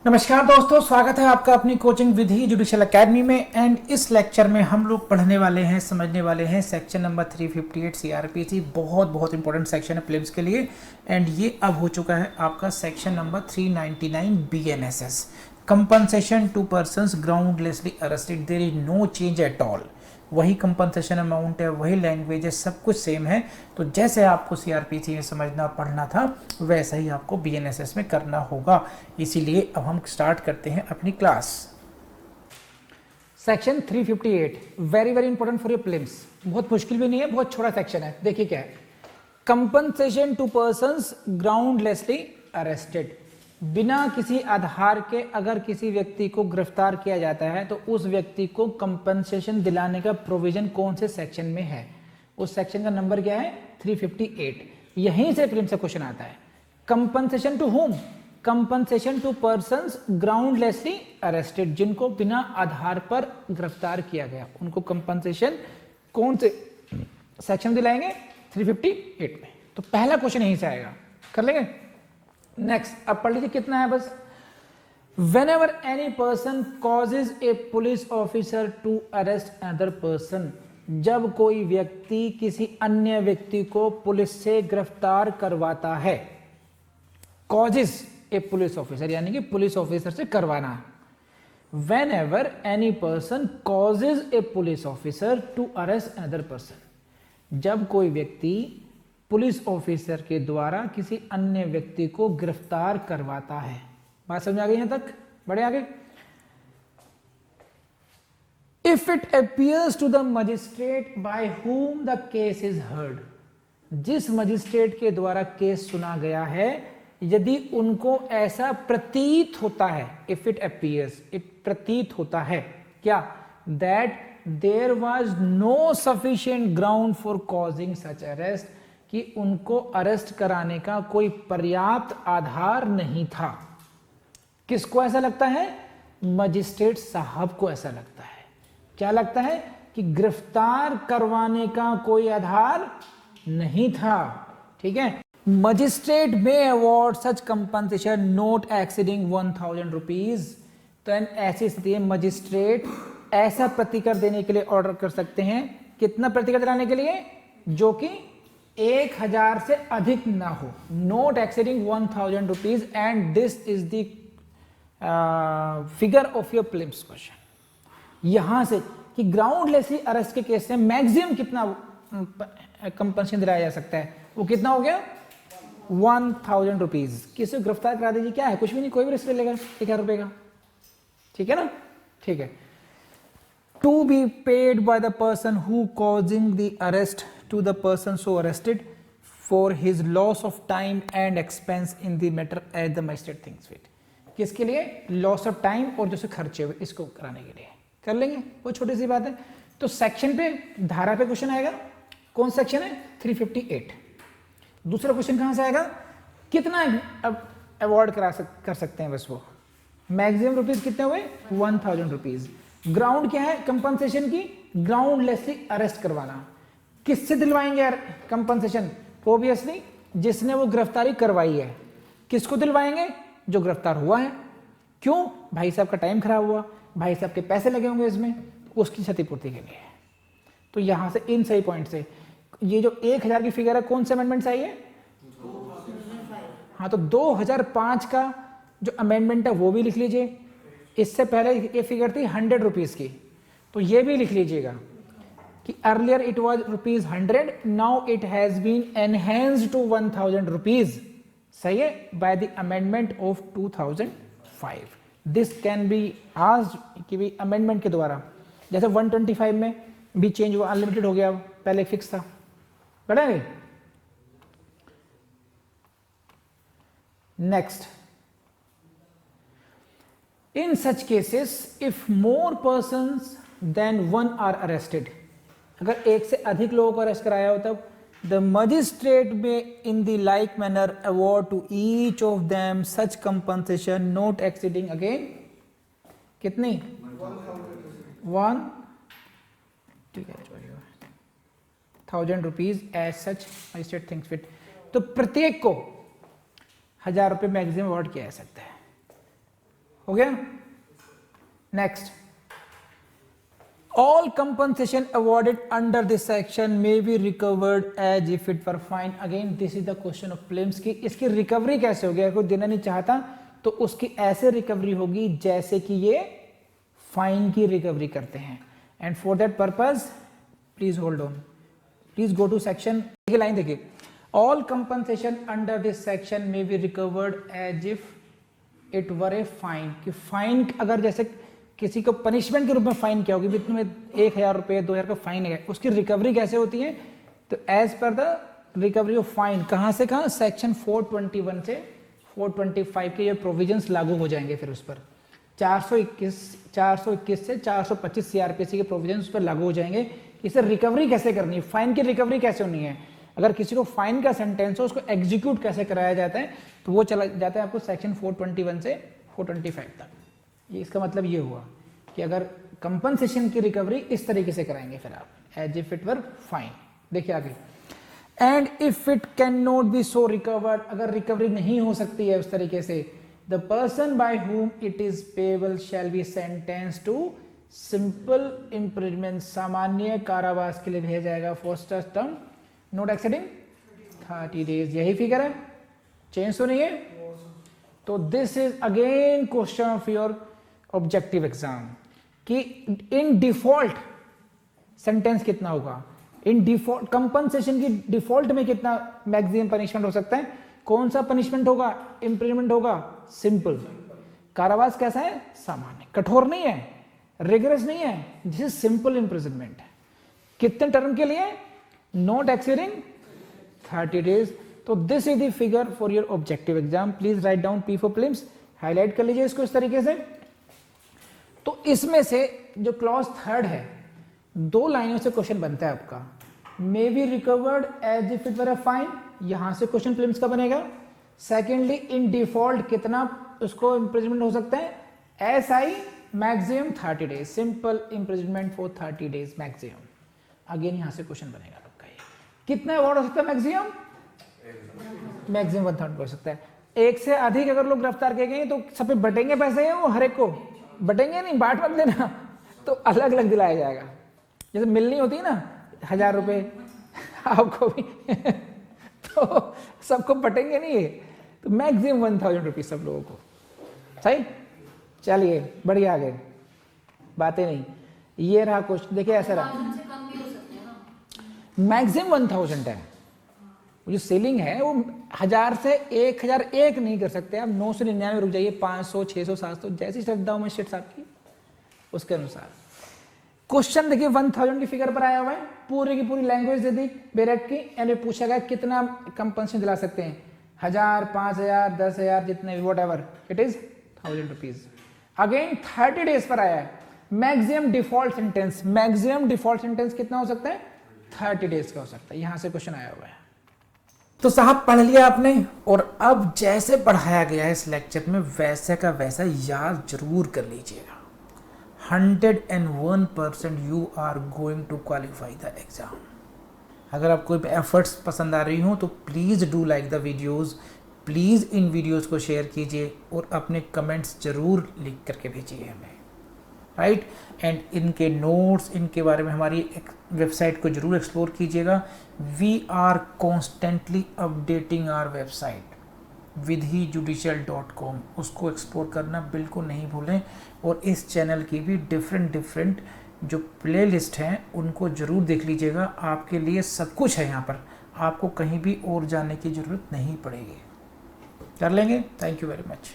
नमस्कार दोस्तों, स्वागत है आपका अपनी कोचिंग विधि जुडिशियल एकेडमी में। एंड इस लेक्चर में हम लोग पढ़ने वाले हैं, समझने वाले हैं सेक्शन नंबर 358 सीआरपीसी। बहुत इंपॉर्टेंट सेक्शन है प्रीलिम्स के लिए। एंड ये अब हो चुका है आपका section number 399 BNSS, compensation to persons groundlessly arrested. There is no change at all. वही कंपनसेशन अमाउंट है, वही लैंग्वेज है, सब कुछ सेम है। तो जैसे आपको सीआरपीसी में समझना पढ़ना था वैसा ही आपको बीएनएसएस में करना होगा। इसीलिए अब हम स्टार्ट करते हैं अपनी class. Section 358 very important for your prelims. बहुत मुश्किल भी नहीं है, बहुत छोटा सेक्शन है। देखिए क्या है, compensation to persons groundlessly arrested. बिना किसी आधार के अगर किसी व्यक्ति को गिरफ्तार किया जाता है तो उस व्यक्ति को कंपनसेशन दिलाने का प्रोविजन कौन से सेक्शन में है? उस सेक्शन का नंबर क्या है? 358। यहीं से प्रीलिम्स से क्वेश्चन आता है। Compensation to whom? Compensation to persons groundlessly arrested, जिनको बिना आधार पर गिरफ्तार किया गया, उनको कंपनसेशन कौन से सेक्शन दिलाएंगे? 358 में। तो पहला क्वेश्चन यहीं से आएगा, कर लेंगे। नेक्स्ट, अब पढ़ लीजिए कितना है बस। Whenever any person causes a police officer to arrest another person, जब कोई व्यक्ति किसी अन्य व्यक्ति को पुलिस से गिरफ्तार करवाता है, causes a police officer यानी कि पुलिस ऑफिसर से करवाना। Whenever any person causes a police officer to arrest another person, जब कोई व्यक्ति पुलिस ऑफिसर के द्वारा किसी अन्य व्यक्ति को गिरफ्तार करवाता है। बात समझ आ गई यहां तक? बढ़े आगे। If it appears to the magistrate by whom the case is heard, जिस मजिस्ट्रेट के द्वारा केस सुना गया है, यदि उनको ऐसा प्रतीत होता है, इफ इट अपीयर्स, प्रतीत होता है क्या? That there was no sufficient ground for causing such arrest, कि उनको अरेस्ट कराने का कोई पर्याप्त आधार नहीं था। किसको ऐसा लगता है? मजिस्ट्रेट साहब को ऐसा लगता है। क्या लगता है? कि गिरफ्तार करवाने का कोई आधार नहीं था। ठीक है। मजिस्ट्रेट में award such compensation not exceeding 1000 rupees. तो ऐसी स्थिति है मजिस्ट्रेट ऐसा प्रतिकर देने के लिए ऑर्डर कर सकते हैं। कितना प्रतिकर दिलाने के लिए? जो कि 1000 से अधिक ना हो। Note exceeding 1000 rupees and this is the figure of your prelims question. यहां से कि ग्राउंडलेसली अरेस्ट के केस से मैक्सिमम कितना कंपनसेशन दिलाया जा सकता है, वो कितना हो गया? 1000 रुपीज। किसी को गिरफ्तार करा दीजिए, क्या है? कुछ भी नहीं, कोई भी रिस्क ले लेगा 1000 रुपए का। ठीक है ना? ठीक है। To be paid by the person who causing the arrest to the person so arrested for his loss of time and expense in the matter as the magistrate thinks fit। किसके लिए? लॉस ऑफ टाइम और जो से खर्चे हुए, इसको कराने के लिए कर लेंगे। वो छोटी सी बात है। तो सेक्शन पे, धारा पे क्वेश्चन आएगा। कौन सेक्शन है? 358। दूसरा क्वेश्चन कहां से आएगा? कितना अवॉर्ड कर सकते हैं? बस वो मैक्सिमम रुपीज कितने हुए? 1000 रुपीज। ग्राउंड क्या है कंपनसेशन की? ग्राउंडलेसली अरेस्ट करवाना। किससे दिलवाएंगे यार कंपनसेशन? ओबियसली जिसने वो गिरफ्तारी करवाई है। किसको दिलवाएंगे? जो गिरफ्तार हुआ है। क्यों? भाई साहब का टाइम खराब हुआ, भाई साहब के पैसे लगे होंगे इसमें, उसकी क्षतिपूर्ति के लिए। तो यहां से इन सही पॉइंट से ये जो 1000 की फिगर है, कौन से अमेंडमेंट से आई है? हाँ, तो 2005 का जो अमेंडमेंट है वो भी लिख लीजिए। इससे पहले ये फिगर थी 100 रुपीज की, तो ये भी लिख लीजिएगा कि earlier it was ₹100, now it has been enhanced to 1000 rupees। सही है? by the amendment of 2005। this can be asked कि भी amendment के द्वारा, जैसे 125 में भी चेंज हुआ, अनलिमिटेड हो गया, पहले फिक्स था। पढ़ा नहीं? Next, in such cases if more persons than one are arrested, अगर एक से अधिक लोगों को अरेस्ट कराया हो तब the magistrate may in the like manner award to each of them such compensation not exceeding again कितनी? 1000 rupees as such magistrate thinks fit. तो प्रत्येक को 1000 रुपये मैक्सिमम अवॉर्ड किया जा सकता है। हो गया। Next, all compensation awarded under this section may be recovered as if it were fine. Again this is the question of claims की इसकी रिकवरी कैसे होगी, अगर कोई देना नहीं चाहता तो उसकी ऐसे रिकवरी होगी जैसे कि ये फाइन की रिकवरी करते हैं। And for that purpose please hold on, please go to section, देखिए लाइन देखिए, all compensation under this section may be recovered as if it were a fine, कि फाइन अगर जैसे किसी को पनिशमेंट के रूप में फाइन क्या होगी, में 1000 रुपये 2000 का फाइन है, उसकी रिकवरी कैसे होती है, तो as per the recovery of fine, कहाँ से कहाँ, सेक्शन 421 से 425 के ये प्रोविजंस लागू हो जाएंगे, फिर उस पर 421 से 425 सीआरपीसी के प्रोविजंस उस पर लागू हो जाएंगे। इसे रिकवरी कैसे करनी है, फाइन की रिकवरी कैसे होनी है, अगर किसी को फाइन का सेंटेंस हो उसको एग्जीक्यूट कैसे कराया जाता है, तो वो चला जाता है आपको सेक्शन 421 से 425 तक। ये इसका मतलब ये हुआ कि अगर कंपनसेशन की रिकवरी इस तरीके से कराएंगे फिर आप, as if it were fine. देखिए आगे, and if it can not be so recovered, अगर रिकवरी नहीं हो सकती है उस तरीके से, the person by whom it is payable shall be sentence to simple imprisonment, सामान्य कारावास के लिए भेजा जाएगा for such term not exceeding 30 days. यही फिगर है, चेंज तो नहीं है। तो this is again question of your objective exam कि इन डिफॉल्ट सेंटेंस कितना होगा, इन डिफॉल्ट कंपनसेशन की डिफॉल्ट में कितना मैक्सिमम पनिशमेंट हो सकता है, कौन सा पनिशमेंट होगा, इम्प्रिजमेंट होगा, सिंपल। कारावास कैसा है, सामान्य, कठोर नहीं है, रिगरस नहीं है, दिस इज सिंपल इम्प्रिजनमेंट। कितने टर्म के लिए, नॉट एक्सीडिंग 30 डेज। तो this is the figure for your objective exam, please write down P for prelims, highlight कर लीजिए इसको इस तरीके से। तो इसमें से जो क्लॉज 3 है, 2 लाइनों से क्वेश्चन बनता है आपका, may be recovered as if it were a fine, यहां से क्वेश्चन प्रीलिम्स का बनेगा। सेकेंडली, इन डिफॉल्ट कितना उसको इम्प्रिजमेंट हो सकता है, S I maximum 30 days, simple imprisonment for 30 days maximum. Again यहां से क्वेश्चन बनेगा आपका, कितना अवार्ड हो सकता है मैक्सिमम, मैक्सिमम 1000 हो सकता है। एक से अधिक अगर लोग गिरफ्तार किए गए तो सब पे बटेंगे पैसे हैं, वो हर एक को बटेंगे नहीं, बांट मत देना, तो अलग अलग दिलाया जाएगा। जैसे मिलनी होती है ना 1000 रुपये आपको भी तो सबको बटेंगे नहीं है, तो मैक्सिमम 1000 रुपीज सब लोगों को। सही, चलिए बढ़िया, आगे बातें नहीं। ये रहा क्वेश्चन, देखिए ऐसा रहा, मैक्सिमम 1000 है, जो सेलिंग है वो 1000 से 1001 नहीं कर सकते आप, 999 रुक जाइए, 500 600 700 जैसी श्रद्धा हो मस्जिद साहब की उसके अनुसार। क्वेश्चन देखिए 1000 की फिगर पर आया हुआ है, पूरी की पूरी लैंग्वेज दे दी बेरेट की, एंड पूछा गया कितना कंपनसेशन दिला सकते हैं, 1000 5000 10,000 जितने what ever, it is 1000 rupees. Again 30 days पर आया है, maximum default sentence, maximum default sentence कितना हो सकता है, 30 डेज का हो सकता है, यहां से क्वेश्चन आया हुआ है। तो साहब पढ़ लिया आपने, और अब जैसे पढ़ाया गया है इस लेक्चर में वैसे का वैसा याद जरूर कर लीजिएगा। 101% you are going to qualify the exam. अगर आपको एफर्ट्स पसंद आ रही हो तो please do like the videos, please इन वीडियोज़ को शेयर कीजिए और अपने कमेंट्स ज़रूर लिख करके भेजिए हमें, राइट। एंड इनके नोट्स, इनके बारे में हमारी वेबसाइट को जरूर एक्सप्लोर कीजिएगा। We are constantly updating our website vidhijudicial.com, उसको एक्सप्लोर करना बिल्कुल नहीं भूलें। और इस चैनल की भी डिफरेंट जो प्ले लिस्ट हैं उनको ज़रूर देख लीजिएगा, आपके लिए सब कुछ है यहाँ पर, आपको कहीं भी और जाने की ज़रूरत नहीं पड़ेगी। कर लेंगे। Thank you very much.